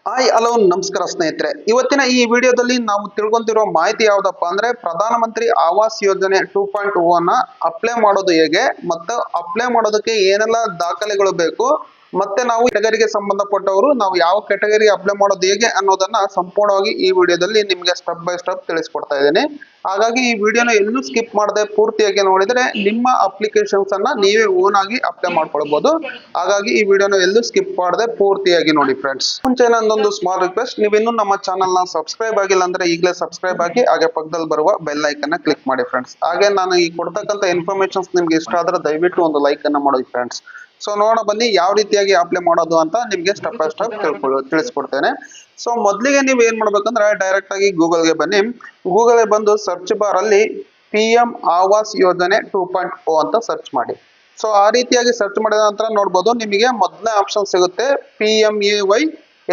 Hi hello ನಮಸ್ಕಾರ ಸ್ನೇಹಿತರೆ. ಇವತ್ತಿನ ಈ ವಿಡಿಯೋದಲ್ಲಿ ನಾವು ತಿಳ್ಕೊಂತಿರೋ ಮಾಹಿತಿ ಯಾವ್ದಪ್ಪ ಅಂದ್ರೆ ಪ್ರಧಾನಮಂತ್ರಿ ಆವಾಸ್ ಯೋಜನೆ 2.0 ಅನ್ನ ಅಪ್ಲೈ ಮಾಡೋದು ಹೇಗೆ ಮತ್ತು ಅಪ್ಲೈ ಮಾಡೋದಕ್ಕೆ ಏನೆಲ್ಲ ದಾಖಲೆಗಳು ಬೇಕು ಮತ್ತೆ ನಾವು ಕೆಟಗರಿಗೆ ಸಂಬಂಧಪಟ್ಟವರು ನಾವು ಯಾವ ಕೆಟಗರಿ ಅಪ್ಲೈ ಮಾಡೋದು ಹೇಗೆ ಅನ್ನೋದನ್ನ ಸಂಪೂರ್ಣವಾಗಿ ಈ ವಿಡಿಯೋದಲ್ಲಿ ನಿಮಗೆ ಸ್ಟೆಪ್ ಬೈ ಸ್ಟೆಪ್ ತಿಳಿಸ್ಕೊಡ್ತಾ ಇದ್ದೀನಿ. ಹಾಗಾಗಿ ಈ ವಿಡಿಯೋನ ಎಲ್ಲೂ ಸ್ಕಿಪ್ ಮಾಡದೆ ಪೂರ್ತಿಯಾಗಿ ನೋಡಿದ್ರೆ ನಿಮ್ಮ ಅಪ್ಲಿಕೇಶನ್ಸ್ ಅನ್ನ ನೀವೇ ಓನ್ ಆಗಿ ಅಪ್ಲೈ ಮಾಡ್ಕೊಳ್ಬಹುದು. ಹಾಗಾಗಿ ಈ ವಿಡಿಯೋನ ಎಲ್ಲೂ ಸ್ಕಿಪ್ ಮಾಡದೆ ಪೂರ್ತಿಯಾಗಿ ನೋಡಿ ಫ್ರೆಂಡ್ಸ್. ಮುಂಚೆ ನಂದೊಂದು ಸ್ಮಾಲ್ ರಿಕ್ವೆಸ್ಟ್, ನೀವಿನ್ನೂ ನಮ್ಮ ಚಾನಲ್ ನ ಸಬ್ಸ್ಕ್ರೈಬ್ ಆಗಿಲ್ಲ ಅಂದ್ರೆ ಈಗಲೇ ಸಬ್ಸ್ಕ್ರೈಬ್ ಆಗಿ ಹಾಗೆ ಪಕ್ಕದಲ್ಲಿ ಬರುವ ಬೆಲ್ ಐಕನ್ ನ ಕ್ಲಿಕ್ ಮಾಡಿ ಫ್ರೆಂಡ್ಸ್. ಹಾಗೆ ನಾನು ಈ ಕೊಡ್ತಕ್ಕಂಥ ಇನ್ಫಾರ್ಮೇಶನ್ಸ್ ನಿಮ್ಗೆ ಇಷ್ಟ ಆದ್ರೆ ದಯವಿಟ್ಟು ಒಂದು ಲೈಕ್ ಅನ್ನ ಮಾಡಿ ಫ್ರೆಂಡ್ಸ್. ಸೊ ನೋಡೋಣ ಬನ್ನಿ ಯಾವ ರೀತಿಯಾಗಿ ಅಪ್ಲೈ ಮಾಡೋದು ಅಂತ ನಿಮ್ಗೆ ಸ್ಟೆಪ್ ಬೈ ಸ್ಟೆಪ್ ತಿಳಿಸ್ಕೊಡ್ತೇನೆ. ಸೊ ಮೊದಲಿಗೆ ನೀವು ಏನ್ ಮಾಡ್ಬೇಕಂದ್ರೆ ಡೈರೆಕ್ಟ್ ಆಗಿ ಗೂಗಲ್ಗೆ ಬನ್ನಿ. ಗೂಗಲ್ಗೆ ಬಂದು ಸರ್ಚ್ ಬಾರ್ ಅಲ್ಲಿ PM ಆವಾಸ್ ಯೋಜನೆ 2.0 ಅಂತ ಸರ್ಚ್ ಮಾಡಿ. ಸೊ ಆ ರೀತಿಯಾಗಿ ಸರ್ಚ್ ಮಾಡಿದ ನಂತರ ನೋಡ್ಬೋದು ನಿಮಗೆ ಮೊದಲನೇ ಆಪ್ಷನ್ ಸಿಗುತ್ತೆ PMAY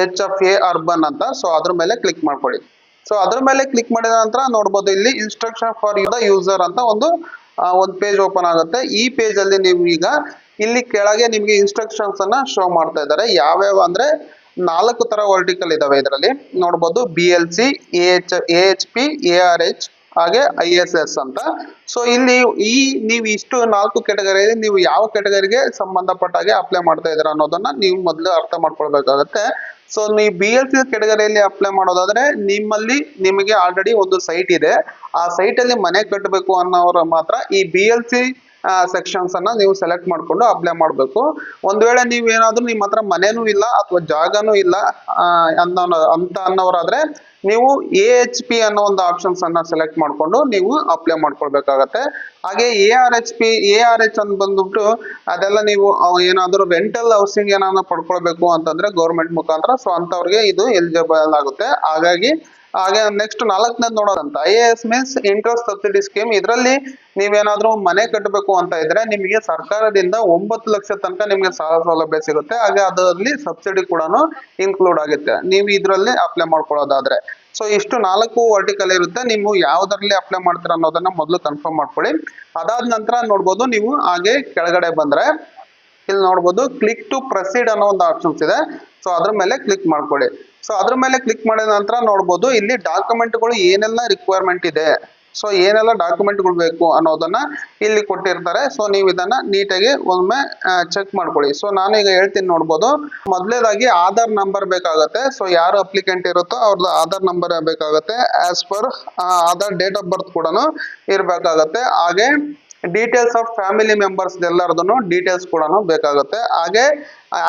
HFA ಅರ್ಬನ್ ಅಂತ. ಸೊ ಅದ್ರ ಮೇಲೆ ಕ್ಲಿಕ್ ಮಾಡ್ಕೊಳ್ಳಿ. ಸೊ ಅದ್ರ ಮೇಲೆ ಕ್ಲಿಕ್ ಮಾಡಿದ ನಂತರ ನೋಡ್ಬೋದು ಇಲ್ಲಿ ಇನ್ಸ್ಟ್ರಕ್ಷನ್ ಫಾರ್ ದ ಯೂಸರ್ ಅಂತ ಒಂದು ಪೇಜ್ ಓಪನ್ ಆಗುತ್ತೆ. ಈ ಪೇಜ್ ಅಲ್ಲಿ ನೀವು ಈಗ ಇಲ್ಲಿ ಕೆಳಗೆ ನಿಮಗೆ ಇನ್ಸ್ಟ್ರಕ್ಷನ್ಸ್ ಅನ್ನ ಶೋ ಮಾಡ್ತಾ ಇದ್ದಾರೆ. ಯಾವ್ಯಾವ ಅಂದ್ರೆ 4 ತರ ವರ್ಟಿಕಲ್ ಇದಾವೆ. ಇದರಲ್ಲಿ ನೋಡ್ಬೋದು BLC, AHP, ARH ಹಾಗೆ ISS ಅಂತ. ಸೊ ಇಲ್ಲಿ ನೀವು ಇಷ್ಟು 4 ಕೆಟಗರಿ ನೀವು ಯಾವ ಕೆಟಗರಿಗೆ ಸಂಬಂಧಪಟ್ಟ ಹಾಗೆ ಅಪ್ಲೈ ಮಾಡ್ತಾ ಇದ್ದೀರಾ ಅನ್ನೋದನ್ನ ನೀವು ಮೊದಲು ಅರ್ಥ ಮಾಡ್ಕೊಳ್ಬೇಕಾಗತ್ತೆ. ಸೊ ನೀವು BLC ಕೆಟಗರಿಯಲ್ಲಿ ಅಪ್ಲೈ ಮಾಡೋದಾದ್ರೆ ನಿಮಗೆ ಆಲ್ರೆಡಿ ಒಂದು ಸೈಟ್ ಇದೆ. ಆ ಸೈಟ್ ಅಲ್ಲಿ ಮನೆ ಕಟ್ಟಬೇಕು ಅನ್ನೋರು ಮಾತ್ರ ಈ BLC ಸೆಕ್ಷನ್ಸ್ ಅನ್ನ ನೀವು ಸೆಲೆಕ್ಟ್ ಮಾಡ್ಕೊಂಡು ಅಪ್ಲೈ ಮಾಡಬೇಕು. ಒಂದ್ ವೇಳೆ ನೀವು ಏನಾದ್ರೂ ನಿಮ್ಮ ಹತ್ರ ಮನೇನೂ ಇಲ್ಲ ಅಥವಾ ಜಾಗನೂ ಇಲ್ಲ ಅನ್ನೋರಾದ್ರೆ ನೀವು AHP ಅನ್ನೋ ಒಂದು ಆಪ್ಷನ್ಸ್ ಅನ್ನ ಸೆಲೆಕ್ಟ್ ಮಾಡ್ಕೊಂಡು ನೀವು ಅಪ್ಲೈ ಮಾಡ್ಕೊಳ್ಬೇಕಾಗತ್ತೆ. ಹಾಗೆ ARH ಅಂತ ಬಂದ್ಬಿಟ್ಟು ಅದೆಲ್ಲ ನೀವು ಏನಾದ್ರು ರೆಂಟಲ್ ಹೌಸಿಂಗ್ ಏನಾದ್ರು ಪಡ್ಕೊಳ್ಬೇಕು ಅಂತಂದ್ರೆ ಗೌರ್ಮೆಂಟ್ ಮುಖಾಂತರ, ಸೊ ಅಂತವ್ರಿಗೆ ಇದು ಎಲಿಜಿಬಲ್ ಆಗುತ್ತೆ. ಹಾಗೆ ನೆಕ್ಸ್ಟ್ 4ನೇದು ನೋಡೋದಂತ IAS means interest subsidy scheme. ಇದರಲ್ಲಿ ನೀವೇನಾದ್ರೂ ಮನೆ ಕಟ್ಟಬೇಕು ಅಂತ ಇದ್ರೆ ನಿಮಗೆ ಸರ್ಕಾರದಿಂದ 9 ಲಕ್ಷ ತನಕ ನಿಮಗೆ ಸಾಲ ಸೌಲಭ್ಯ ಸಿಗುತ್ತೆ. ಹಾಗೆ ಅದರಲ್ಲಿ ಸಬ್ಸಿಡಿ ಕೂಡ ಇನ್ಕ್ಲೂಡ್ ಆಗುತ್ತೆ ನೀವು ಇದರಲ್ಲಿ ಅಪ್ಲೈ ಮಾಡ್ಕೊಳ್ಳೋದಾದ್ರೆ. ಸೊ ಇಷ್ಟು 4 ವರ್ಟಿಕಲ್ ಇರುತ್ತೆ. ನೀವು ಯಾವ್ದ್ರಲ್ಲಿ ಅಪ್ಲೈ ಮಾಡ್ತೀರಾ ಅನ್ನೋದನ್ನ ಮೊದಲು ಕನ್ಫರ್ಮ್ ಮಾಡ್ಕೊಳ್ಳಿ. ಅದಾದ ನಂತರ ನೋಡ್ಬೋದು ನೀವು ಹಾಗೆ ಕೆಳಗಡೆ ಬಂದ್ರೆ ಇಲ್ಲಿ ನೋಡ್ಬೋದು ಕ್ಲಿಕ್ ಟು ಪ್ರೊಸೀಡ್ ಅನ್ನೋ ಒಂದು ಆಪ್ಷನ್ಸ್ ಇದೆ. ಸೊ ಅದ್ರ ಮೇಲೆ ಕ್ಲಿಕ್ ಮಾಡ್ಕೊಳ್ಳಿ. ಸೊ ಅದ್ರ ಮೇಲೆ ಕ್ಲಿಕ್ ಮಾಡಿದ ನಂತರ ನೋಡ್ಬೋದು ಇಲ್ಲಿ ಡಾಕ್ಯುಮೆಂಟ್ಗಳು ಏನೆಲ್ಲ ರಿಕ್ವೈರ್ಮೆಂಟ್ ಇದೆ, ಸೊ ಏನೆಲ್ಲ ಡಾಕ್ಯುಮೆಂಟ್ಗಳು ಬೇಕು ಅನ್ನೋದನ್ನ ಇಲ್ಲಿ ಕೊಟ್ಟಿರ್ತಾರೆ. ಸೊ ನೀವು ಇದನ್ನ ನೀಟಾಗಿ ಒಮ್ಮೆ ಚೆಕ್ ಮಾಡ್ಕೊಳ್ಳಿ. ಸೊ ನಾನು ಈಗ ಹೇಳ್ತೀನಿ ನೋಡ್ಬೋದು. ಮೊದಲನೇದಾಗಿ ಆಧಾರ್ ನಂಬರ್ ಬೇಕಾಗುತ್ತೆ. ಸೊ ಯಾರು ಅಪ್ಲಿಕೆಂಟ್ ಇರುತ್ತೋ ಅವ್ರದ್ದು ಆಧಾರ್ ನಂಬರ್ ಬೇಕಾಗುತ್ತೆ. As per Aadhaar date of birth ಕೂಡ ಇರ್ಬೇಕಾಗತ್ತೆ. ಹಾಗೆ ಡೀಟೇಲ್ಸ್ ಆಫ್ ಫ್ಯಾಮಿಲಿ ಮೆಂಬರ್ಸ್ ಎಲ್ಲರದನ್ನು ಡೀಟೇಲ್ಸ್ ಕೂಡ ಬೇಕಾಗುತ್ತೆ. ಹಾಗೆ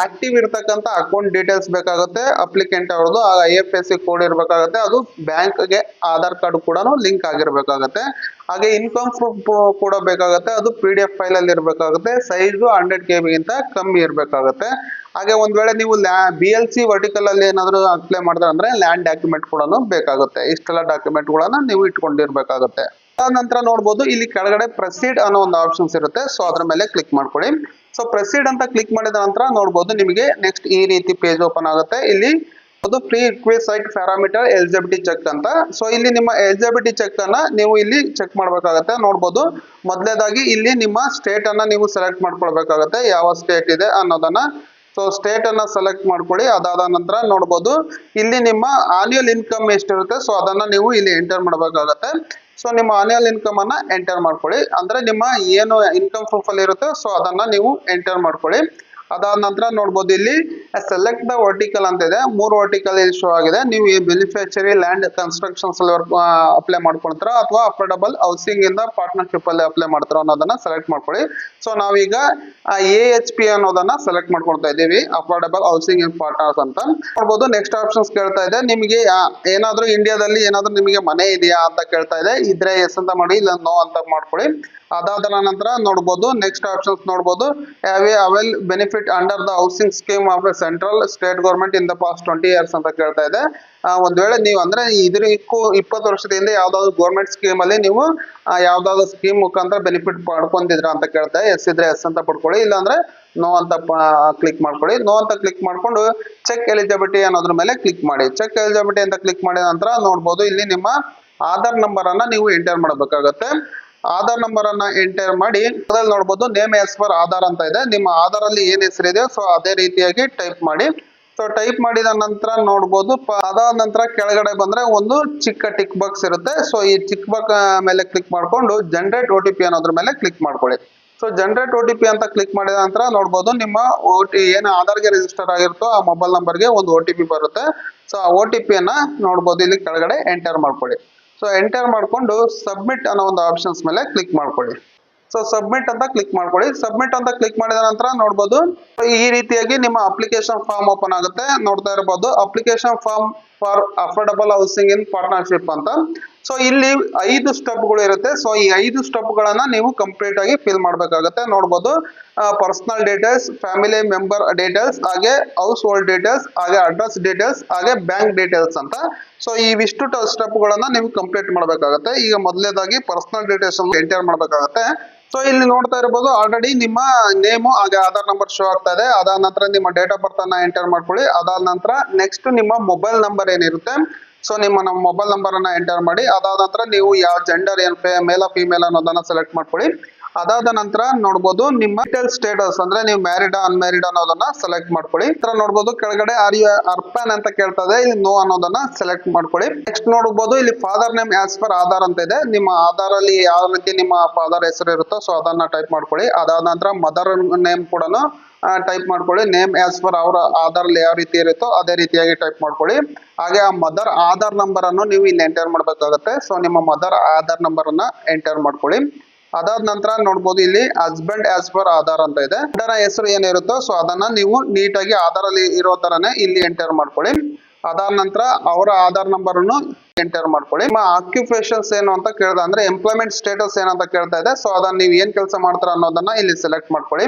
ಆಕ್ಟಿವ್ ಇರ್ತಕ್ಕಂಥ ಅಕೌಂಟ್ ಡೀಟೇಲ್ಸ್ ಬೇಕಾಗುತ್ತೆ ಅಪ್ಲಿಕೆಂಟ್ ಅವ್ರದ್ದು. IFSC ಕೋಡ್ ಇರಬೇಕಾಗುತ್ತೆ. ಅದು ಬ್ಯಾಂಕ್ಗೆ ಆಧಾರ್ ಕಾರ್ಡ್ ಕೂಡ ಲಿಂಕ್ ಆಗಿರ್ಬೇಕಾಗುತ್ತೆ. ಹಾಗೆ ಇನ್ಕಮ್ ಪ್ರೂಫ್ ಕೂಡ ಬೇಕಾಗುತ್ತೆ. ಅದು PDF ಫೈಲ್ ಅಲ್ಲಿ ಇರಬೇಕಾಗುತ್ತೆ. ಸೈಜು 100 KB ಗಿಂತ ಕಮ್ಮಿ ಇರಬೇಕಾಗುತ್ತೆ. ಹಾಗೆ ಒಂದ್ ವೇಳೆ ನೀವು BLC ವರ್ಟಿಕಲ್ ಅಲ್ಲಿ ಏನಾದ್ರು ಅಪ್ಲೈ ಮಾಡಿದ್ರೆ ಅಂದ್ರೆ ಲ್ಯಾಂಡ್ ಡಾಕ್ಯುಮೆಂಟ್ ಕೂಡ ಬೇಕಾಗುತ್ತೆ. ಇಷ್ಟೆಲ್ಲ ಡಾಕ್ಯುಮೆಂಟ್ ಗಳನ್ನ ನೀವು ಇಟ್ಕೊಂಡಿರ್ಬೇಕಾಗುತ್ತೆ. ಅದಾದ ನಂತರ ನೋಡ್ಬೋದು ಇಲ್ಲಿ ಕೆಳಗಡೆ ಪ್ರೊಸೀಡ್ ಅನ್ನೋ ಒಂದು ಆಪ್ಷನ್ಸ್ ಇರುತ್ತೆ. ಸೊ ಅದ್ರ ಮೇಲೆ ಕ್ಲಿಕ್ ಮಾಡ್ಕೊಳ್ಳಿ. ಸೊ ಪ್ರೊಸೀಡ್ ಅಂತ ಕ್ಲಿಕ್ ಮಾಡಿದ ನಂತರ ನೋಡ್ಬೋದು ನಿಮಗೆ ನೆಕ್ಸ್ಟ್ ಈ ರೀತಿ ಪೇಜ್ ಓಪನ್ ಆಗುತ್ತೆ. ಇಲ್ಲಿ ಅದು ಪ್ರೀ ರಿಕ್ವಿಸೈಟ್ ಪ್ಯಾರಾಮೀಟರ್ ಎಲಿಜಿಬಿಲಿಟಿ ಚೆಕ್ ಅಂತ. ಸೊ ಇಲ್ಲಿ ನಿಮ್ಮ ಎಲಿಜಿಬಿಲಿಟಿ ಚೆಕ್ ಅನ್ನ ನೀವು ಇಲ್ಲಿ ಚೆಕ್ ಮಾಡ್ಬೇಕಾಗತ್ತೆ. ನೋಡ್ಬೋದು ಮೊದಲನೇದಾಗಿ ಇಲ್ಲಿ ನಿಮ್ಮ ಸ್ಟೇಟ್ ಅನ್ನ ನೀವು ಸೆಲೆಕ್ಟ್ ಮಾಡ್ಕೊಳ್ಬೇಕಾಗತ್ತೆ, ಯಾವ ಸ್ಟೇಟ್ ಇದೆ ಅನ್ನೋದನ್ನ. ಸೊ ಸ್ಟೇಟ್ ಅನ್ನ ಸೆಲೆಕ್ಟ್ ಮಾಡ್ಕೊಳ್ಳಿ. ಅದಾದ ನಂತರ ನೋಡ್ಬೋದು ಇಲ್ಲಿ ನಿಮ್ಮ ಆನ್ಯುವಲ್ ಇನ್ಕಮ್ ಎಷ್ಟಿರುತ್ತೆ ಸೊ ಅದನ್ನ ನೀವು ಇಲ್ಲಿ ಎಂಟರ್ ಮಾಡಬೇಕಾಗತ್ತೆ. ಸೊ ನಿಮ್ಮ ಆನ್ಯುವಲ್ ಇನ್ಕಮ್ ಅನ್ನ ಎಂಟರ್ ಮಾಡ್ಕೊಳ್ಳಿ. ಅಂದ್ರೆ ನಿಮ್ಮ ಏನು ಇನ್ಕಮ್ ಪ್ರೂಫ್ ಅಲ್ಲಿ ಇರುತ್ತೆ ಸೊ ಅದನ್ನ ನೀವು ಎಂಟರ್ ಮಾಡ್ಕೊಳ್ಳಿ. ಅದಾದ ನಂತರ ನೋಡ್ಬೋದು ಇಲ್ಲಿ ಸೆಲೆಕ್ಟ್ ದ ವರ್ಟಿಕಲ್ ಅಂತ ಇದೆ. 3 ವರ್ಟಿಕಲ್ ಇಲ್ಲಿ ಶೋ ಆಗಿದೆ. ನೀವು ಈ ಬೆನಿಫಿಷರಿ ಲ್ಯಾಂಡ್ ಕನ್ಸ್ಟ್ರಕ್ಷನ್ಸ್ ಅಪ್ಲೈ ಮಾಡ್ಕೊಳ್ತೀರಾ ಅಥವಾ ಅಫೋರ್ಡಬಲ್ ಹೌಸಿಂಗ್ ಇಂದ ಪಾರ್ಟ್ನರ್ಶಿಪ್ ಅಲ್ಲಿ ಅಪ್ಲೈ ಮಾಡ್ತಾರ ಅನ್ನೋದನ್ನ ಸೆಲೆಕ್ಟ್ ಮಾಡ್ಕೊಳ್ಳಿ. ಸೊ ನಾವೀಗ AHP ಅನ್ನೋದನ್ನ ಸೆಲೆಕ್ಟ್ ಮಾಡ್ಕೊಳ್ತಾ ಇದ್ದೀವಿ, ಅಫೋರ್ಡಬಲ್ ಹೌಸಿಂಗ್ ಇನ್ ಪಾರ್ಟ್ನರ್ಸ್ ಅಂತ. ನೋಡ್ಬೋದು ನೆಕ್ಸ್ಟ್ ಆಪ್ಷನ್ಸ್ ಕೇಳ್ತಾ ಇದೆ. ನಿಮಗೆ ಏನಾದ್ರೂ ಇಂಡಿಯಾದಲ್ಲಿ ಏನಾದ್ರೂ ನಿಮಗೆ ಮನೆ ಇದೆಯಾ ಅಂತ ಕೇಳ್ತಾ ಇದೆ. ಇದ್ರೆ ಎಸ್ ಅಂತ ಮಾಡಿ, ಇಲ್ಲ ನೋ ಅಂತ ಮಾಡ್ಕೊಳ್ಳಿ. ಅದಾದ ನಂತರ ನೋಡ್ಬೋದು ನೆಕ್ಸ್ಟ್ ಆಪ್ಷನ್ಸ್ ನೋಡ್ಬೋದು avail benefit under the housing scheme of central state government in the past 20 years ಅಂತ ಕೇಳ್ತಾ ಇದೆ. ಒಂದ್ ವೇಳೆ ನೀವು ಅಂದ್ರೆ ಇದಕ್ಕೂ 20 ವರ್ಷದಿಂದ ಯಾವ್ದಾದ್ರು ಗೌರ್ಮೆಂಟ್ ಸ್ಕೀಮ್ ಅಲ್ಲಿ ನೀವು ಯಾವ್ದಾದ್ರು ಸ್ಕೀಮ್ ಮುಖಾಂತರ ಬೆನಿಫಿಟ್ ಪಡ್ಕೊಂಡಿದ್ರ ಅಂತ ಕೇಳ್ತಾ ಇದೆ. ಎಸ್ ಇದ್ರೆ ಎಸ್ ಅಂತ ಪಡ್ಕೊಳ್ಳಿ, ಇಲ್ಲಾಂದ್ರೆ ನೋ ಅಂತ ಕ್ಲಿಕ್ ಮಾಡ್ಕೊಳ್ಳಿ. ನೋ ಅಂತ ಕ್ಲಿಕ್ ಮಾಡ್ಕೊಂಡು ಚೆಕ್ ಎಲಿಜಿಬಿಲಿಟಿ ಅನ್ನೋದ್ರ ಮೇಲೆ ಕ್ಲಿಕ್ ಮಾಡಿ. ಚೆಕ್ ಎಲಿಜಿಬಿಲಿಟಿ ಅಂತ ಕ್ಲಿಕ್ ಮಾಡಿದ ನಂತರ ನೋಡ್ಬೋದು ಇಲ್ಲಿ ನಿಮ್ಮ ಆಧಾರ್ ನಂಬರ್ ಅನ್ನ ನೀವು ಎಂಟರ್ ಮಾಡಬೇಕಾಗತ್ತೆ. ಆಧಾರ್ ನಂಬರ್ ಅನ್ನ ಎಂಟರ್ ಮಾಡಿ ಅದ್ರಲ್ಲಿ ನೋಡ್ಬೋದು ನೇಮ್ ಆಸ್ ಪರ್ ಆಧಾರ್ ಅಂತ ಇದೆ. ನಿಮ್ಮ ಆಧಾರ್ ಅಲ್ಲಿ ಏನ್ ಹೆಸರಿದೆ ಸೊ ಅದೇ ರೀತಿಯಾಗಿ ಟೈಪ್ ಮಾಡಿ. ಸೊ ಟೈಪ್ ಮಾಡಿದ ನಂತರ ನೋಡ್ಬೋದು. ಅದಾದ ನಂತರ ಕೆಳಗಡೆ ಬಂದ್ರೆ ಒಂದು ಚಿಕ್ಕ ಟಿಕ್ ಬಾಕ್ಸ್ ಇರುತ್ತೆ. ಸೊ ಈ ಟಿಕ್ ಬಾಕ್ಸ್ ಮೇಲೆ ಕ್ಲಿಕ್ ಮಾಡ್ಕೊಂಡು ಜನರೇಟ್ OTP ಅನ್ನೋದ್ರ ಮೇಲೆ ಕ್ಲಿಕ್ ಮಾಡ್ಕೊಳ್ಳಿ. ಸೊ ಜನರೇಟ್ OTP ಅಂತ ಕ್ಲಿಕ್ ಮಾಡಿದ ನಂತರ ನೋಡ್ಬೋದು ನಿಮ್ಮ ಏನು ಆಧಾರ್ಗೆ ರಿಜಿಸ್ಟರ್ ಆಗಿರುತ್ತೋ ಆ ಮೊಬೈಲ್ ನಂಬರ್ಗೆ ಒಂದು OTP ಬರುತ್ತೆ. ಸೊ ಆ OTP ಅನ್ನ ನೋಡ್ಬೋದು ಇಲ್ಲಿ ಕೆಳಗಡೆ ಎಂಟರ್ ಮಾಡ್ಕೊಳ್ಳಿ. ಸೊ ಎಂಟರ್ ಮಾಡ್ಕೊಂಡು ಸಬ್ಮಿಟ್ ಅನ್ನೋ ಒಂದು ಆಪ್ಷನ್ಸ್ ಮೇಲೆ ಕ್ಲಿಕ್ ಮಾಡ್ಕೊಳ್ಳಿ. ಸೊ ಸಬ್ಮಿಟ್ ಅಂತ ಕ್ಲಿಕ್ ಮಾಡ್ಕೊಳ್ಳಿ. ಸಬ್ಮಿಟ್ ಅಂತ ಕ್ಲಿಕ್ ಮಾಡಿದ ನಂತರ ನೋಡ್ಬೋದು ಈ ರೀತಿಯಾಗಿ ನಿಮ್ಮ ಅಪ್ಲಿಕೇಶನ್ ಫಾರ್ಮ್ ಓಪನ್ ಆಗುತ್ತೆ. ನೋಡ್ತಾ ಇರಬಹುದು application form for affordable housing in partnership ಅಂತ. ಸೊ ಇಲ್ಲಿ 5 ಸ್ಟೆಪ್ಗಳು ಇರುತ್ತೆ. ಸೊ ಈ 5 ಸ್ಟೆಪ್ಗಳನ್ನ ನೀವು ಕಂಪ್ಲೀಟ್ ಆಗಿ ಫಿಲ್ ಮಾಡಬೇಕಾಗುತ್ತೆ. ನೋಡ್ಬೋದು personal details, family member details, ಹಾಗೆ ಹೌಸ್ ಹೋಲ್ಡ್ ಡೀಟೇಲ್ಸ್, ಹಾಗೆ ಅಡ್ರೆಸ್ ಡೀಟೇಲ್ಸ್, ಹಾಗೆ ಬ್ಯಾಂಕ್ ಡೀಟೇಲ್ಸ್ ಅಂತ. ಸೊ ಇವಿಷ್ಟು ಸ್ಟೆಪ್ಗಳನ್ನ ನೀವು ಕಂಪ್ಲೀಟ್ ಮಾಡಬೇಕಾಗುತ್ತೆ. ಈಗ ಮೊದಲನೇದಾಗಿ ಪರ್ಸನಲ್ ಡೀಟೇಲ್ಸ್ ಎಂಟರ್ ಮಾಡಬೇಕಾಗುತ್ತೆ. ಸೊ ಇಲ್ಲಿ ನೋಡ್ತಾ ಇರಬಹುದು ಆಲ್ರೆಡಿ ನಿಮ್ಮ ನೇಮು ಹಾಗೆ ಆಧಾರ್ ನಂಬರ್ ಶೋ ಆಗ್ತಾ ಇದೆ. ಅದಾದ ನಂತರ ನಿಮ್ಮ ಡೇಟ್ ಆಫ್ ಬರ್ತ್ ಅನ್ನ ಎಂಟರ್ ಮಾಡ್ಕೊಳ್ಳಿ. ಅದಾದ ನಂತರ ನೆಕ್ಸ್ಟ್ ನಿಮ್ಮ ಮೊಬೈಲ್ ನಂಬರ್ ಏನಿರುತ್ತೆ ಸೊ ನಿಮ್ಮ ಮೊಬೈಲ್ ನಂಬರ್ ಅನ್ನ ಎಂಟರ್ ಮಾಡಿ. ಅದಾದ ನಂತರ ನೀವು ಯಾವ ಜೆಂಡರ್ ಏನ್ ಮೇಲ್ ಫಿಮೇಲ್ ಅನ್ನೋದನ್ನ ಸೆಲೆಕ್ಟ್ ಮಾಡ್ಕೊಳ್ಳಿ. ಅದಾದ ನಂತರ ನೋಡ್ಬೋದು ನಿಮ್ಮ ಮೆರಿಟಲ್ ಸ್ಟೇಟಸ್ ಅಂದ್ರೆ ನೀವು ಮ್ಯಾರಿಡ್ ಅನ್ಮ್ಯಾರಿಡ್ ಅನ್ನೋದನ್ನ ಸೆಲೆಕ್ಟ್ ಮಾಡ್ಕೊಳ್ಳಿ. ಈ ತರ ನೋಡ್ಬೋದು ಕೆಳಗಡೆ ಆರ್ ಯು ಅರ್ಪನ್ ಅಂತ ಕೇಳ್ತಾ ಇದೆ, ಇಲ್ಲಿ ನೋ ಅನ್ನೋದನ್ನ ಸೆಲೆಕ್ಟ್ ಮಾಡ್ಕೊಳ್ಳಿ. ನೆಕ್ಸ್ಟ್ ನೋಡ್ಬೋದು ಇಲ್ಲಿ father name as per Aadhaar ಅಂತ ಇದೆ. ನಿಮ್ಮ ಆಧಾರ್ ಅಲ್ಲಿ ಯಾವ ರೀತಿ ನಿಮ್ಮ ಫಾದರ್ ಹೆಸರು ಇರುತ್ತೋ ಸೊ ಅದನ್ನ ಟೈಪ್ ಮಾಡ್ಕೊಳ್ಳಿ. ಅದಾದ ನಂತರ ಮದರ್ ನೇಮ್ ಕೂಡ ಟೈಪ್ ಮಾಡ್ಕೊಳ್ಳಿ. ನೇಮ್ ಆಸ್ ಪರ್ ಅವರ ಆಧಾರ್ ಅಲ್ಲಿ ಯಾವ ರೀತಿ ಇರುತ್ತೋ ಅದೇ ರೀತಿಯಾಗಿ ಟೈಪ್ ಮಾಡ್ಕೊಳ್ಳಿ. ಹಾಗೆ ಆ ಮದರ್ ಆಧಾರ್ ನಂಬರ್ ಅನ್ನು ನೀವು ಇಲ್ಲಿ ಎಂಟರ್ ಮಾಡ್ಬೇಕಾಗುತ್ತೆ. ಸೊ ನಿಮ್ಮ ಮದರ್ ಆಧಾರ್ ನಂಬರ್ ಅನ್ನ ಎಂಟರ್ ಮಾಡ್ಕೊಳ್ಳಿ. ಅದಾದ ನಂತರ ನೋಡ್ಬೋದು ಇಲ್ಲಿ ಹಸ್ಬೆಂಡ್ ಆಸ್ ಪರ್ ಆಧಾರ್ ಅಂತ ಇದೆ. ಗಂಡನ ಹೆಸರು ಏನಿರುತ್ತೋ ಸೊ ಅದನ್ನ ನೀವು ನೀಟಾಗಿ ಆಧಾರ್ ಅಲ್ಲಿ ಇರೋ ತರನೇ ಇಲ್ಲಿ ಎಂಟರ್ ಮಾಡ್ಕೊಳ್ಳಿ. ಅದಾದ ನಂತರ ಅವರ ಆಧಾರ್ ನಂಬರ್ ಅನ್ನು ಎಂಟರ್ ಮಾಡ್ಕೊಳ್ಳಿ. ನಿಮ್ಮ ಆಕ್ಯುಪೇಷನ್ಸ್ ಏನು ಅಂತ ಕೇಳ್ದ ಅಂದ್ರೆ ಎಂಪ್ಲಾಯ್ಮೆಂಟ್ ಸ್ಟೇಟಸ್ ಏನಂತ ಕೇಳ್ತಾ ಇದೆ. ಸೊ ಅದನ್ನ ನೀವು ಏನ್ ಕೆಲಸ ಮಾಡ್ತಾರ ಅನ್ನೋದನ್ನ ಇಲ್ಲಿ ಸೆಲೆಕ್ಟ್ ಮಾಡ್ಕೊಳ್ಳಿ.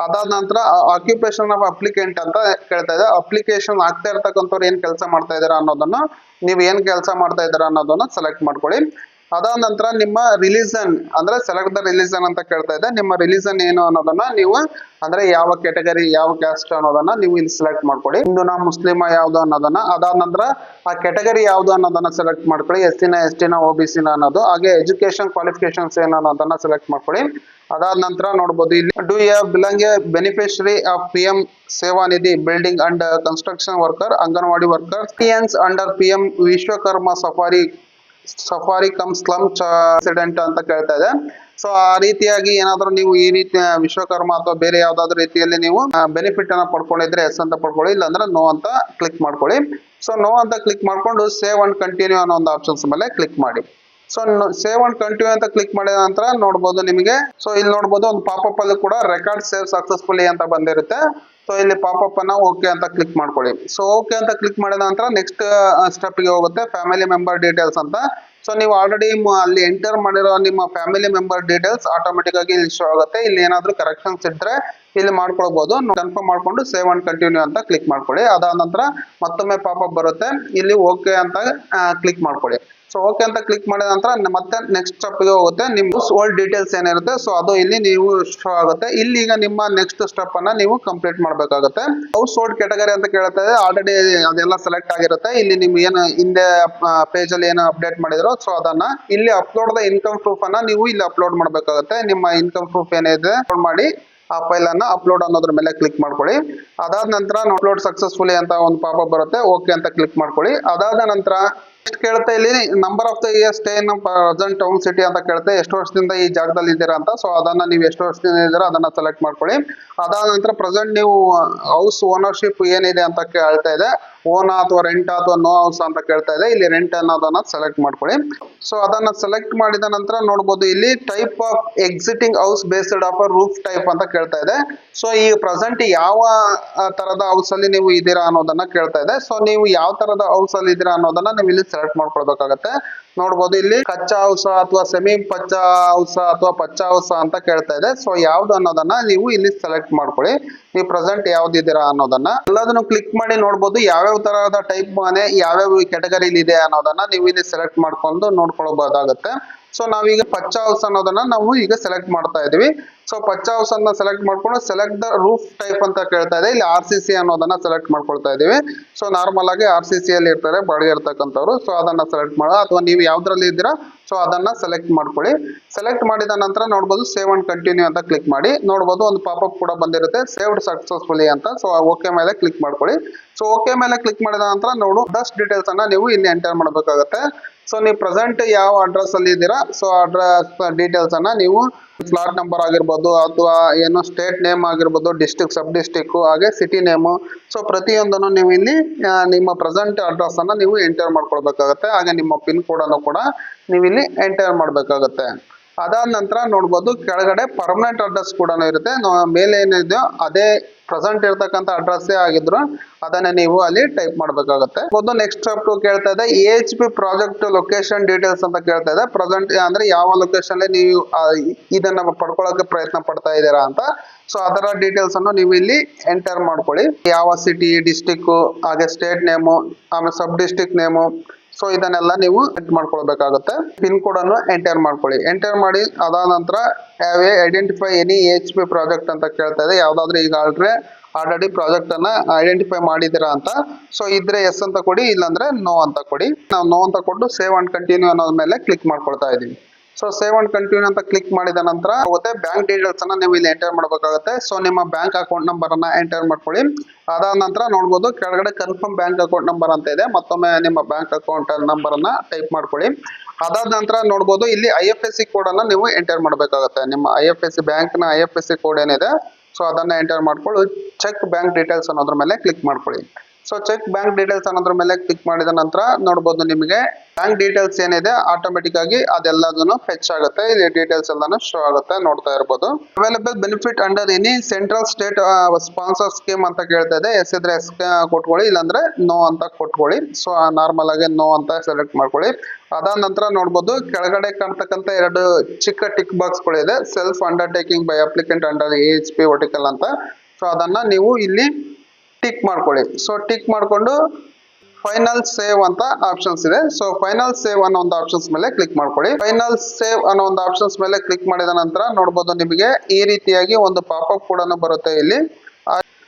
ಅದಾದ ನಂತರ ಆಕ್ಯುಪೇಷನ್ ಆಫ್ ಅಪ್ಲಿಕೆಂಟ್ ಅಂತ ಕೇಳ್ತಾ ಇದೆ. ಅಪ್ಲಿಕೇಶನ್ ಆಗ್ತಾ ಇರ್ತಕ್ಕಂಥವ್ರು ಏನ್ ಕೆಲಸ ಮಾಡ್ತಾ ಇದಾರ ಅನ್ನೋದನ್ನ ನೀವು ಏನ್ ಕೆಲಸ ಮಾಡ್ತಾ ಇದಾರ ಅನ್ನೋದನ್ನ ಸೆಲೆಕ್ಟ್ ಮಾಡ್ಕೊಳ್ಳಿ. ಅದಾದ ನಂತರ ನಿಮ್ಮ ರಿಲಿಜನ್ ಅಂದ್ರೆ ಸೆಲೆಕ್ಟ್ ದ ರಿಲಿಜನ್ ಅಂತ ಕೇಳ್ತಾ ಇದೆ. ನಿಮ್ಮ ರಿಲಿಜನ್ ಏನು ಅನ್ನೋದನ್ನ ನೀವು ಅಂದ್ರೆ ಯಾವ ಕ್ಯಾಟಗರಿ ಯಾವ ಕ್ಯಾಸ್ಟ್ ಅನ್ನೋದನ್ನ ನೀವು ಇಲ್ಲಿ ಸೆಲೆಕ್ಟ್ ಮಾಡ್ಕೊಳ್ಳಿ. ಹಿಂದೂನಾ ಮುಸ್ಲಿಮ ಯಾವ್ದು ಅನ್ನೋದನ್ನ. ಅದಾದ ನಂತರ ಆ ಕ್ಯಾಟಗರಿ ಯಾವ್ದು ಅನ್ನೋದನ್ನ ಸೆಲೆಕ್ಟ್ ಮಾಡ್ಕೊಳ್ಳಿ. SC-ನ OBC-ನ ಅನ್ನೋದು. ಹಾಗೆ ಎಜುಕೇಶನ್ ಕ್ವಾಲಿಫಿಕೇಶನ್ಸ್ ಏನು ಅನ್ನೋದನ್ನ ಸೆಲೆಕ್ಟ್ ಮಾಡ್ಕೊಳ್ಳಿ. ಅದಾದ ನಂತರ ನೋಡ್ಬೋದು ಇಲ್ಲಿ do you belong a beneficiary of PM Svanidhi building and construction worker anganwadi worker under PM Vishwakarma ಸಫಾರಿ ಕಮ್ ಸ್ಲಮ್ ಆಕ್ಸಿಡೆಂಟ್ ಅಂತ ಕೇಳ್ತಾ ಇದೆ. ಸೊ ಆ ರೀತಿಯಾಗಿ ಏನಾದ್ರು ನೀವು ಈ ರೀತಿ ವಿಶ್ವಕರ್ಮ ಅಥವಾ ಬೇರೆ ಯಾವ್ದಾದ್ರು ರೀತಿಯಲ್ಲಿ ನೀವು ಬೆನಿಫಿಟ್ ಅನ್ನ ಪಡ್ಕೊಂಡಿದ್ರೆ ಎಸ್ ಅಂತ ಪಡ್ಕೊಳ್ಳಿ, ಇಲ್ಲಾಂದ್ರೆ ನೋ ಅಂತ ಕ್ಲಿಕ್ ಮಾಡ್ಕೊಳ್ಳಿ. ಸೊ ನೋ ಅಂತ ಕ್ಲಿಕ್ ಮಾಡ್ಕೊಂಡು ಸೇವ್ ಅಂಡ್ ಕಂಟಿನ್ಯೂ ಅನ್ನೋ ಒಂದು ಆಪ್ಷನ್ಸ್ ಮೇಲೆ ಕ್ಲಿಕ್ ಮಾಡಿ. ಸೊ ಸೇವ್ ಅಂಡ್ ಕಂಟಿನ್ಯೂ ಅಂತ ಕ್ಲಿಕ್ ಮಾಡಿದ ನಂತರ ನೋಡ್ಬೋದು ನಿಮಗೆ ಸೊ ಇಲ್ಲಿ ನೋಡ್ಬೋದು ಒಂದು ಪಾಪಪ್ ಅಲ್ಲಿ ಕೂಡ ರೆಕಾರ್ಡ್ ಸೇವ್ ಸಕ್ಸಸ್ಫುಲಿ ಅಂತ ಬಂದಿರುತ್ತೆ. ಸೊ ಇಲ್ಲಿ ಪಾಪಪ್ ಅನ್ನ ಓಕೆ ಅಂತ ಕ್ಲಿಕ್ ಮಾಡ್ಕೊಳ್ಳಿ. ಸೊ ಓಕೆ ಅಂತ ಕ್ಲಿಕ್ ಮಾಡಿದ ನಂತರ ನೆಕ್ಸ್ಟ್ ಸ್ಟೆಪ್ ಗೆ ಹೋಗುತ್ತೆ ಫ್ಯಾಮಿಲಿ ಮೆಂಬರ್ ಡೀಟೇಲ್ಸ್ ಅಂತ. ಸೊ ನೀವು ಆಲ್ರೆಡಿ ಅಲ್ಲಿ ಎಂಟರ್ ಮಾಡಿರೋ ನಿಮ್ಮ ಫ್ಯಾಮಿಲಿ ಮೆಂಬರ್ ಡೀಟೇಲ್ಸ್ ಆಟೋಮೆಟಿಕ್ ಆಗಿ ಇಲ್ಲಿ ಶೋ ಆಗುತ್ತೆ. ಇಲ್ಲಿ ಏನಾದ್ರು ಕರೆಕ್ಷನ್ಸ್ ಇದ್ರೆ ಇಲ್ಲಿ ಮಾಡ್ಕೊಳ್ಬಹುದು. ಕನ್ಫರ್ಮ್ ಮಾಡ್ಕೊಂಡು ಸೇವ್ ಅಂಡ್ ಕಂಟಿನ್ಯೂ ಅಂತ ಕ್ಲಿಕ್ ಮಾಡ್ಕೊಳ್ಳಿ. ಅದಾದ ನಂತರ ಮತ್ತೊಮ್ಮೆ ಪಾಪಪ್ ಬರುತ್ತೆ, ಇಲ್ಲಿ ಓಕೆ ಅಂತ ಕ್ಲಿಕ್ ಮಾಡ್ಕೊಳ್ಳಿ. ಸೊ ಓಕೆ ಅಂತ ಕ್ಲಿಕ್ ಮಾಡಿದ ನಂತರ ಮತ್ತೆ ನೆಕ್ಸ್ಟ್ ಸ್ಟೆಪ್ ಗೆ ಹೋಗುತ್ತೆ. ನಿಮ್ಮ ಓಲ್ಡ್ ಡೀಟೇಲ್ಸ್ ಏನಿರುತ್ತೆ ಸೊ ಅದು ಇಲ್ಲಿ ನೀವು ಶೋ ಆಗುತ್ತೆ. ಇಲ್ಲಿ ಈಗ ನಿಮ್ಮ ನೆಕ್ಸ್ಟ್ ಸ್ಟೆಪ್ ಅನ್ನ ನೀವು ಕಂಪ್ಲೀಟ್ ಮಾಡಬೇಕಾಗುತ್ತೆ. ಹೌಸ್ ಹೋಲ್ಡ್ ಕ್ಯಾಟಗರಿ ಅಂತ ಕೇಳ್ತಾ ಇದೆ. ಆಲ್ರೆಡಿ ಅದೆಲ್ಲ ಸೆಲೆಕ್ಟ್ ಆಗಿರುತ್ತೆ. ಇಲ್ಲಿ ನೀವು ಏನು ಹಿಂದೆ ಪೇಜ್ ಅಲ್ಲಿ ಏನು ಅಪ್ಡೇಟ್ ಮಾಡಿದ್ರು ಸೊ ಅದನ್ನ ಇಲ್ಲಿ ಅಪ್ಲೋಡ್ ದ ಇನ್ಕಮ್ ಪ್ರೂಫ್ ಅನ್ನ ನೀವು ಇಲ್ಲಿ ಅಪ್ಲೋಡ್ ಮಾಡಬೇಕಾಗುತ್ತೆ. ನಿಮ್ಮ ಇನ್ಕಮ್ ಪ್ರೂಫ್ ಏನಿದೆ ಅಪ್ಲೋಡ್ ಮಾಡಿ ಆ ಫೈಲ್ ಅನ್ನ ಅಪ್ಲೋಡ್ ಅನ್ನೋದ್ರ ಮೇಲೆ ಕ್ಲಿಕ್ ಮಾಡ್ಕೊಳ್ಳಿ. ಅದಾದ ನಂತರ ಅಪ್ಲೋಡ್ ಸಕ್ಸಸ್ಫುಲಿ ಅಂತ ಒಂದು ಪಾಪಪ್ ಬರುತ್ತೆ, ಓಕೆ ಅಂತ ಕ್ಲಿಕ್ ಮಾಡ್ಕೊಳ್ಳಿ. ಅದಾದ ನಂತರ ಕೇಳ್ತಾ ಇಲ್ಲಿ number of the year stay in present town city ಅಂತ ಕೇಳುತ್ತೆ. ಎಷ್ಟು ವರ್ಷದಿಂದ ಈ ಜಾಗದಲ್ಲಿ ಇದ್ದೀರಾ ಅಂತ. ಸೊ ಅದನ್ನ ನೀವು ಎಷ್ಟು ವರ್ಷದಿಂದ ಇದ್ದೀರಾ ಅದನ್ನ ಸೆಲೆಕ್ಟ್ ಮಾಡ್ಕೊಳ್ಳಿ. ಅದಾದ ನಂತರ ಪ್ರೆಸೆಂಟ್ ನೀವು ಹೌಸ್ ಓನರ್ಶಿಪ್ ಏನಿದೆ ಅಂತ ಕೇಳ್ತಾ ಇದೆ. ಓನ್ ಅಥವಾ ರೆಂಟ್ ಅಥವಾ ನೋ ಹೌಸ್ ಅಂತ ಕೇಳ್ತಾ ಇದೆ. ಇಲ್ಲಿ ರೆಂಟ್ ಅನ್ನೋದನ್ನ ಸೆಲೆಕ್ಟ್ ಮಾಡ್ಕೊಳ್ಳಿ. ಸೊ ಅದನ್ನ ಸೆಲೆಕ್ಟ್ ಮಾಡಿದ ನಂತರ ನೋಡ್ಬೋದು ಇಲ್ಲಿ type of exciting house based of roof type ಅಂತ ಕೇಳ್ತಾ ಇದೆ. ಸೊ ಈ ಪ್ರೆಸೆಂಟ್ ಯಾವ ತರದ ಹೌಸ್ ಅಲ್ಲಿ ನೀವು ಇದ್ದೀರಾ ಅನ್ನೋದನ್ನ ಕೇಳ್ತಾ ಇದೆ. ಸೊ ನೀವು ಯಾವ ತರದ ಹೌಸ್ ಅಲ್ಲಿ ಇದ್ದೀರಾ ಅನ್ನೋದನ್ನ ನೀವು ಇಲ್ಲಿ ಸೆಲೆಕ್ಟ್ ಮಾಡ್ಕೊಳ್ಬೇಕಾಗತ್ತೆ. ನೋಡ್ಬೋದು ಇಲ್ಲಿ ಕಚ್ಚಾ ಹೌಸ ಅಥವಾ ಸೆಮಿ ಪಚ್ಚಾ ಹೌಸ ಅಥವಾ ಪಚ್ಚಾ ಹೌಸ ಅಂತ ಕೇಳ್ತಾ ಇದೆ. ಸೊ ಯಾವ್ದು ಅನ್ನೋದನ್ನ ನೀವು ಇಲ್ಲಿ ಸೆಲೆಕ್ಟ್ ಮಾಡ್ಕೊಳ್ಳಿ. ನೀವು ಪ್ರೆಸೆಂಟ್ ಯಾವ್ದಿದ್ದೀರಾ ಅನ್ನೋದನ್ನ ಎಲ್ಲದನ್ನು ಕ್ಲಿಕ್ ಮಾಡಿ ನೋಡ್ಬೋದು ಯಾವ್ಯಾವ ತರಹದ ಟೈಪ್ ಮನೆ ಯಾವ್ಯಾವ ಕ್ಯಾಟಗರಿಲಿ ಇದೆ ಅನ್ನೋದನ್ನ ನೀವು ಇಲ್ಲಿ ಸೆಲೆಕ್ಟ್ ಮಾಡ್ಕೊಂಡು ನೋಡ್ಕೊಳ್ಬಹುದಾಗುತ್ತೆ. ಸೊ ನಾವೀಗ ಪಚ್ಚಾ ಹೌಸ್ ಅನ್ನೋದನ್ನ ನಾವು ಈಗ ಸೆಲೆಕ್ಟ್ ಮಾಡ್ತಾ ಇದೀವಿ. ಸೊ ಪಚ್ಚ ಹೌಸ್ ಅನ್ನ ಸೆಲೆಕ್ಟ್ ಮಾಡ್ಕೊಂಡು ಸೆಲೆಕ್ಟ್ ದ ರೂಫ್ ಟೈಪ್ ಅಂತ ಕೇಳ್ತಾ ಇದೆ. ಇಲ್ಲಿ RCC ಅನ್ನೋದನ್ನ ಸೆಲೆಕ್ಟ್ ಮಾಡ್ಕೊಳ್ತಾ ಇದೀವಿ. ಸೊ ನಾರ್ಮಲ್ ಆಗಿ RCC ಅಲ್ಲಿ ಇರ್ತಾರೆ ಬಾಡಿಗೆ ಇರ್ತಕ್ಕಂಥವ್ರು. ಸೊ ಅದನ್ನ ಸೆಲೆಕ್ಟ್ ಮಾಡೋ ಅಥವಾ ನೀವು ಯಾವ್ದ್ರಲ್ಲಿ ಇದ್ದೀರಾ ಸೊ ಅದನ್ನ ಸೆಲೆಕ್ಟ್ ಮಾಡ್ಕೊಳ್ಳಿ. ಸೆಲೆಕ್ಟ್ ಮಾಡಿದ ನಂತರ ನೋಡ್ಬೋದು ಸೇವ್ ಅಂಡ್ ಕಂಟಿನ್ಯೂ ಅಂತ ಕ್ಲಿಕ್ ಮಾಡಿ. ನೋಡ್ಬೋದು ಒಂದು ಪಾಪಪ್ ಕೂಡ ಬಂದಿರುತ್ತೆ ಸೇವ್ಡ್ ಸಕ್ಸಸ್ಫುಲಿ ಅಂತ. ಸೊ ಓಕೆ ಮೇಲೆ ಕ್ಲಿಕ್ ಮಾಡ್ಕೊಳ್ಳಿ. ಸೊ ಓಕೆ ಮೇಲೆ ಕ್ಲಿಕ್ ಮಾಡಿದ ನಂತರ ನೋಡು ಅಡ್ರೆಸ್ ಡೀಟೇಲ್ಸ್ ಅನ್ನ ನೀವು ಇಲ್ಲಿ ಎಂಟರ್ ಮಾಡಬೇಕಾಗುತ್ತೆ. ಸೊ ನೀವು ಪ್ರೆಸೆಂಟ್ ಯಾವ ಅಡ್ರೆಸ್ ಅಲ್ಲಿ ಇದ್ದೀರಾ ಸೊ ಅಡ್ರೆಸ್ ಡೀಟೇಲ್ಸ್ ಅನ್ನ ನೀವು ಫ್ಲಾಟ್ ನಂಬರ್ ಆಗಿರ್ಬೋದು ಅಥವಾ ಏನು ಸ್ಟೇಟ್ ನೇಮ್ ಆಗಿರ್ಬೋದು, ಡಿಸ್ಟ್ರಿಕ್ಟ್ ಸಬ್ ಡಿಸ್ಟ್ರಿಕ್ಟ್ ಹಾಗೆ ಸಿಟಿ ನೇಮು. ಸೊ ಪ್ರತಿಯೊಂದನ್ನು ನೀವು ಇಲ್ಲಿ ನಿಮ್ಮ ಪ್ರೆಸೆಂಟ್ ಅಡ್ರೆಸ್ ಅನ್ನ ನೀವು ಎಂಟರ್ ಮಾಡ್ಕೊಳ್ಬೇಕಾಗತ್ತೆ. ಹಾಗೆ ನಿಮ್ಮ ಪಿನ್ ಕೋಡ್ ಅನ್ನು ಕೂಡ ನೀವು ಇಲ್ಲಿ ಎಂಟರ್ ಮಾಡ್ಬೇಕಾಗತ್ತೆ. ಅದಾದ ನಂತರ ನೋಡ್ಬೋದು ಕೆಳಗಡೆ ಪರ್ಮನೆಂಟ್ ಅಡ್ರೆಸ್ ಕೂಡ ಇರುತ್ತೆ. ಮೇಲೆ ಏನಿದೆಯೋ ಅದೇ ಪ್ರೆಸೆಂಟ್ ಇರ್ತಕ್ಕಂಥ ಅಡ್ರೆಸ್ ಆಗಿದ್ರು ಅದನ್ನ ನೀವು ಅಲ್ಲಿ ಟೈಪ್ ಮಾಡಬೇಕಾಗುತ್ತೆ. ನೆಕ್ಸ್ಟ್ ಸ್ಟೆಪ್ ಕೇಳ್ತಾ ಇದೆ AHP ಪ್ರಾಜೆಕ್ಟ್ ಲೊಕೇಶನ್ ಡೀಟೇಲ್ಸ್ ಅಂತ ಕೇಳ್ತಾ ಇದೆ. ಪ್ರೆಸೆಂಟ್ ಅಂದ್ರೆ ಯಾವ ಲೊಕೇಶನ್ ನೀವು ಇದನ್ನ ಪಡ್ಕೊಳ್ಳೋಕೆ ಪ್ರಯತ್ನ ಪಡ್ತಾ ಇದ್ದೀರಾ ಅಂತ. ಸೊ ಅದರ ಡೀಟೇಲ್ಸ್ ಅನ್ನು ನೀವು ಇಲ್ಲಿ ಎಂಟರ್ ಮಾಡ್ಕೊಳ್ಳಿ. ಯಾವ ಸಿಟಿ, ಡಿಸ್ಟಿಕ್ ಹಾಗೆ ಸ್ಟೇಟ್ ನೇಮು ಆಮೇಲೆ ಸಬ್ ಡಿಸ್ಟ್ರಿಕ್ಟ್ ನೇಮು. ಸೊ ಇದನ್ನೆಲ್ಲ ನೀವು ಸೆಟ್ ಮಾಡ್ಕೊಳ್ಬೇಕಾಗುತ್ತೆ. ಪಿನ್ ಕೋಡ್ ಅನ್ನು ಎಂಟರ್ ಮಾಡ್ಕೊಳ್ಳಿ. ಎಂಟರ್ ಮಾಡಿ ಅದಾದ ನಂತರ ಐಡೆಂಟಿಫೈ ಎನಿ AHP ಪ್ರಾಜೆಕ್ಟ್ ಅಂತ ಕೇಳ್ತಾ ಇದೆ. ಯಾವ್ದಾದ್ರು ಈಗ ಆಲ್ರೆಡಿ ಪ್ರಾಜೆಕ್ಟ್ ಅನ್ನ ಐಡೆಂಟಿಫೈ ಮಾಡಿದಿರಾ ಅಂತ. ಸೊ ಇದ್ರೆ ಎಸ್ ಅಂತ ಕೊಡಿ, ಇಲ್ಲಾಂದ್ರೆ ನೋ ಅಂತ ಕೊಡಿ. ನಾವು ನೋ ಅಂತ ಕೊಟ್ಟು ಸೇವ್ ಅಂಡ್ ಕಂಟಿನ್ಯೂ ಅನ್ನೋದ್ ಮೇಲೆ ಕ್ಲಿಕ್ ಮಾಡ್ಕೊಳ್ತಾ ಇದೀವಿ. ಸೊ ಸೇವ್ ಅಂಡ್ ಕಂಟಿನ್ಯೂ ಅಂತ ಕ್ಲಿಕ್ ಮಾಡಿದ ನಂತರ ಮತ್ತೆ ಬ್ಯಾಂಕ್ ಡೀಟೇಲ್ಸ್ ಅನ್ನ ನೀವು ಇಲ್ಲಿ ಎಂಟರ್ ಮಾಡಬೇಕಾಗುತ್ತೆ. ಸೊ ನಿಮ್ಮ ಬ್ಯಾಂಕ್ ಅಕೌಂಟ್ ನಂಬರ್ ಅನ್ನ ಎಂಟರ್ ಮಾಡ್ಕೊಳ್ಳಿ. ಅದಾದ ನಂತರ ನೋಡ್ಬೋದು ಕೆಳಗಡೆ ಕನ್ಫರ್ಮ್ ಬ್ಯಾಂಕ್ ಅಕೌಂಟ್ ನಂಬರ್ ಅಂತ ಇದೆ. ಮತ್ತೊಮ್ಮೆ ನಿಮ್ಮ ಬ್ಯಾಂಕ್ ಅಕೌಂಟ್ ನಂಬರ್ ಅನ್ನ ಟೈಪ್ ಮಾಡ್ಕೊಳ್ಳಿ. ಅದಾದ ನಂತರ ನೋಡ್ಬೋದು ಇಲ್ಲಿ IFSC ಕೋಡ್ ಅನ್ನ ನೀವು ಎಂಟರ್ ಮಾಡಬೇಕಾಗುತ್ತೆ. ನಿಮ್ಮ IFSC ಬ್ಯಾಂಕ್ ನ IFSC ಕೋಡ್ ಏನಿದೆ ಸೊ ಅದನ್ನ ಎಂಟರ್ ಮಾಡ್ಕೊಳ್ಳಿ. ಚೆಕ್ ಬ್ಯಾಂಕ್ ಡೀಟೇಲ್ಸ್ ಅನ್ನೋದ್ರ ಮೇಲೆ ಕ್ಲಿಕ್ ಮಾಡ್ಕೊಳ್ಳಿ. ಸೊ ಚೆಕ್ ಬ್ಯಾಂಕ್ ಡೀಟೇಲ್ಸ್ ಅನ್ನೋದ್ರ ಮೇಲೆ ಕ್ಲಿಕ್ ಮಾಡಿದ ನಂತರ ನೋಡ್ಬೋದು ನಿಮಗೆ ಬ್ಯಾಂಕ್ ಡೀಟೇಲ್ಸ್ ಏನಿದೆ ಆಟೋಮೆಟಿಕ್ ಆಗಿ ಅದೆಲ್ಲದನ್ನು ಫೆಚ್ ಆಗುತ್ತೆ. ಇಲ್ಲಿ ಡೀಟೇಲ್ಸ್ ಎಲ್ಲಾನು ಶೋ ಆಗುತ್ತೆ, ನೋಡ್ತಾ ಇರ್ಬೋದು. Available benefit under any central state sponsor scheme ಅಂತ ಕೇಳ್ತಾ ಇದೆ. ಎಸ್ ಇದ್ರೆ ಎಸ್ ಕೊಟ್ಕೊಳ್ಳಿ, ಇಲ್ಲಾಂದ್ರೆ ನೋ ಅಂತ ಕೊಟ್ಕೊಳ್ಳಿ. ಸೊ ನಾರ್ಮಲ್ ಆಗಿ ನೋ ಅಂತ ಸೆಲೆಕ್ಟ್ ಮಾಡ್ಕೊಳ್ಳಿ. ಅದಾದ ನಂತರ ನೋಡ್ಬೋದು ಕೆಳಗಡೆ ಕಾಣ್ತಕ್ಕಂಥ ಎರಡು ಚಿಕ್ಕ ಟಿಕ್ ಬಾಕ್ಸ್ ಗಳಿದೆ. Self undertaking by applicant under AHP vertical ಅಂತ. ಸೊ ಅದನ್ನ ನೀವು ಇಲ್ಲಿ ಟಿಕ್ ಮಾಡ್ಕೊಳ್ಳಿ. ಸೊ ಟಿಕ್ ಮಾಡ್ಕೊಂಡು ಫೈನಲ್ ಸೇವ್ ಅಂತ ಆಪ್ಷನ್ಸ್ ಇದೆ. ಸೊ ಫೈನಲ್ ಸೇವ್ ಅನ್ನೋ ಒಂದು ಆಪ್ಷನ್ಸ್ ಮೇಲೆ ಕ್ಲಿಕ್ ಮಾಡ್ಕೊಳ್ಳಿ. ಫೈನಲ್ ಸೇವ್ ಅನ್ನೋ ಒಂದು ಆಪ್ಷನ್ಸ್ ಮೇಲೆ ಕ್ಲಿಕ್ ಮಾಡಿದ ನಂತರ ನೋಡ್ಬೋದು ನಿಮಗೆ ಈ ರೀತಿಯಾಗಿ ಒಂದು ಪಾಪಪ್ ಕೂಡ ಬರುತ್ತೆ. ಇಲ್ಲಿ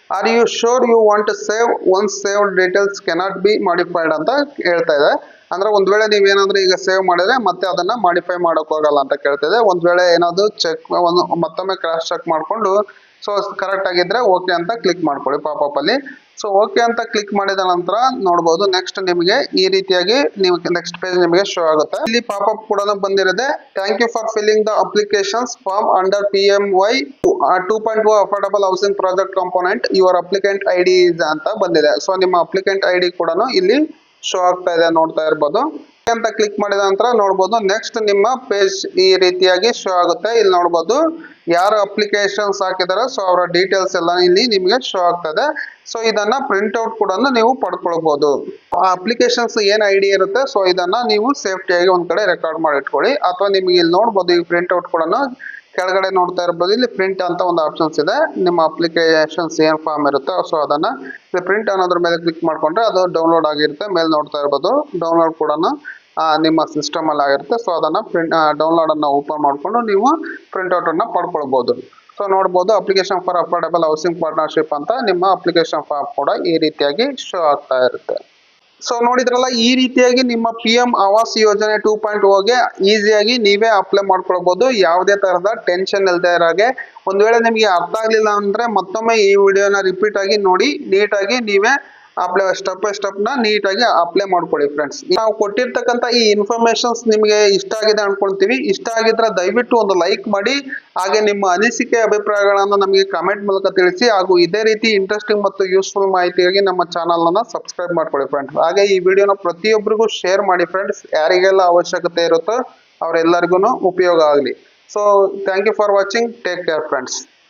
are you sure you want to save once save details cannot be modified ಅಂತ ಹೇಳ್ತಾ ಇದೆ. ಅಂದ್ರೆ ಒಂದ್ ವೇಳೆ ನೀವೇನಾದ್ರೂ ಈಗ ಸೇವ್ ಮಾಡಿದ್ರೆ ಮತ್ತೆ ಅದನ್ನ ಮಾಡಿಫೈ ಮಾಡಕ್ ಹೋಗಲ್ಲ ಅಂತ ಕೇಳ್ತಾ ಇದೆ. ಒಂದ್ ವೇಳೆ ಏನಾದ್ರು ಚೆಕ್ ಮತ್ತೊಮ್ಮೆ ಕ್ರಾಸ್ ಚೆಕ್ ಮಾಡ್ಕೊಂಡು ಸೊ ಕರೆಕ್ಟ್ ಆಗಿದ್ರೆ ಓಕೆ ಅಂತ ಕ್ಲಿಕ್ ಮಾಡ್ಕೊಳ್ಳಿ ಪಾಪಪ್ ಅಲ್ಲಿ. ಸೊ ಓಕೆ ಅಂತ ಕ್ಲಿಕ್ ಮಾಡಿದ ನಂತರ ನೋಡಬಹುದು ನೆಕ್ಸ್ಟ್ ನಿಮಗೆ ಈ ರೀತಿಯಾಗಿ ನೀವು ನೆಕ್ಸ್ಟ್ ಪೇಜ್ ನಿಮಗೆ ಶೋ ಆಗುತ್ತೆ. ಇಲ್ಲಿ ಪಾಪಪ್ ಕೂಡ ಬಂದಿರುತ್ತೆ. Thank you for filling the applications form under PMY 2.0 affordable housing project component your applicant ID ಅಂತ ಬಂದಿದೆ. ಸೊ ನಿಮ್ಮ ಅಪ್ಲಿಕೆಂಟ್ ID ಕೂಡ ಇಲ್ಲಿ ಶೋ ಆಗ್ತಾ ಇದೆ, ನೋಡ್ತಾ ಇರ್ಬೋದು. ಅಂತ ಕ್ಲಿಕ್ ಮಾಡಿದ ನಂತರ ನೋಡ್ಬೋದು ನೆಕ್ಸ್ಟ್ ನಿಮ್ಮ ಪೇಜ್ ಈ ರೀತಿಯಾಗಿ ಶೋ ಆಗುತ್ತೆ. ಇಲ್ಲಿ ನೋಡ್ಬೋದು ಯಾರು ಅಪ್ಲಿಕೇಶನ್ಸ್ ಹಾಕಿದಾರೆ ಸೊ ಅವರ ಡೀಟೇಲ್ಸ್ ಎಲ್ಲ ಇಲ್ಲಿ ನಿಮಗೆ ಶೋ ಆಗ್ತದೆ. ಸೊ ಇದನ್ನ ಪ್ರಿಂಟ್ ಔಟ್ ಕೂಡ ನೀವು ಪಡ್ಕೊಳ್ಬಹುದು. ಆ ಅಪ್ಲಿಕೇಶನ್ಸ್ ಏನ್ ID ಇರುತ್ತೆ ಸೊ ಇದನ್ನ ನೀವು ಸೇಫ್ಟಿಯಾಗಿ ಒಂದ್ ಕಡೆ ರೆಕಾರ್ಡ್ ಮಾಡಿ ಇಟ್ಕೊಳ್ಳಿ. ಅಥವಾ ನಿಮಗೆ ಇಲ್ಲಿ ನೋಡ್ಬೋದು ಈ ಪ್ರಿಂಟ್ ಔಟ್ ಕೂಡ ಕೆಳಗಡೆ ನೋಡ್ತಾ ಇರ್ಬೋದು. ಇಲ್ಲಿ ಪ್ರಿಂಟ್ ಅಂತ ಒಂದು ಆಪ್ಷನ್ಸ್ ಇದೆ. ನಿಮ್ಮ ಅಪ್ಲಿಕೇಶನ್ಸ್ ಏನ್ ಫಾರ್ಮ್ ಇರುತ್ತೆ ಸೊ ಅದನ್ನ ಪ್ರಿಂಟ್ ಅನ್ನೋದ್ರ ಮೇಲೆ ಕ್ಲಿಕ್ ಮಾಡ್ಕೊಂಡ್ರೆ ಅದು ಡೌನ್ಲೋಡ್ ಆಗಿರುತ್ತೆ. ಮೇಲೆ ನೋಡ್ತಾ ಇರ್ಬೋದು ಡೌನ್ಲೋಡ್ ಕೂಡ ನಿಮ್ಮ ಸಿಸ್ಟಮ್ ಅಲ್ಲಿ ಆಗಿರುತ್ತೆ. ಸೊ ಅದನ್ನ ಡೌನ್ಲೋಡ್ ಅನ್ನ ಓಪನ್ ಮಾಡ್ಕೊಂಡು ನೀವು ಪ್ರಿಂಟ್ಔಟ್ ಅನ್ನ ಪಡ್ಕೊಳ್ಬಹುದು. ಸೊ ನೋಡ್ಬೋದು application for affordable housing partnership ಅಂತ ನಿಮ್ಮ ಅಪ್ಲಿಕೇಶನ್ ಫಾರ್ಮ್ ಕೂಡ ಈ ರೀತಿಯಾಗಿ ಶೋ ಆಗ್ತಾ ಇರುತ್ತೆ. ಸೊ ನೋಡಿದ್ರಲ್ಲ, ಈ ರೀತಿಯಾಗಿ ನಿಮ್ಮ PM ಆವಾಸ್ ಯೋಜನೆ 2.0ಗೆ ಈಸಿಯಾಗಿ ನೀವೇ ಅಪ್ಲೈ ಮಾಡ್ಕೊಳ್ಬಹುದು. ಯಾವುದೇ ತರಹದ ಟೆನ್ಷನ್ ಇಲ್ಲದೆ ಇರೋಗೆ. ಒಂದ್ ವೇಳೆ ನಿಮಗೆ ಅರ್ಥ ಆಗ್ಲಿಲ್ಲ ಅಂದ್ರೆ ಮತ್ತೊಮ್ಮೆ ಈ ವಿಡಿಯೋನ ರಿಪೀಟ್ ಆಗಿ ನೋಡಿ, ನೀಟಾಗಿ ನೀವೇ ಅಪ್ಲೈ ಸ್ಟೆಪ್ ಬೈ ಸ್ಟೆಪ್ ನ ನೀಟಾಗಿ ಅಪ್ಲೈ ಮಾಡ್ಕೊಳ್ಳಿ ಫ್ರೆಂಡ್ಸ್. ನಾವು ಕೊಟ್ಟಿರ್ತಕ್ಕಂಥ ಈ ಇನ್ಫಾರ್ಮೇಶನ್ಸ್ ನಿಮಗೆ ಇಷ್ಟ ಆಗಿದೆ ಅನ್ಕೊಳ್ತೀವಿ. ಇಷ್ಟ ಆಗಿದ್ರೆ ದಯವಿಟ್ಟು ಒಂದು ಲೈಕ್ ಮಾಡಿ, ಹಾಗೆ ನಿಮ್ಮ ಅನಿಸಿಕೆ ಅಭಿಪ್ರಾಯಗಳನ್ನು ನಮಗೆ ಕಮೆಂಟ್ ಮೂಲಕ ತಿಳಿಸಿ. ಹಾಗೂ ಇದೇ ರೀತಿ ಇಂಟ್ರೆಸ್ಟಿಂಗ್ ಮತ್ತು ಯೂಸ್ಫುಲ್ ಮಾಹಿತಿಯಾಗಿ ನಮ್ಮ ಚಾನಲ್ ಅನ್ನ ಸಬ್ಸ್ಕ್ರೈಬ್ ಮಾಡ್ಕೊಳ್ಳಿ ಫ್ರೆಂಡ್ಸ್. ಹಾಗೆ ಈ ವಿಡಿಯೋನ ಪ್ರತಿಯೊಬ್ಬರಿಗೂ ಶೇರ್ ಮಾಡಿ ಫ್ರೆಂಡ್ಸ್. ಯಾರಿಗೆಲ್ಲ ಅವಶ್ಯಕತೆ ಇರುತ್ತೋ ಅವರೆಲ್ಲರಿಗೂ ಉಪಯೋಗ ಆಗಲಿ. So thank you for watching. Take care friends.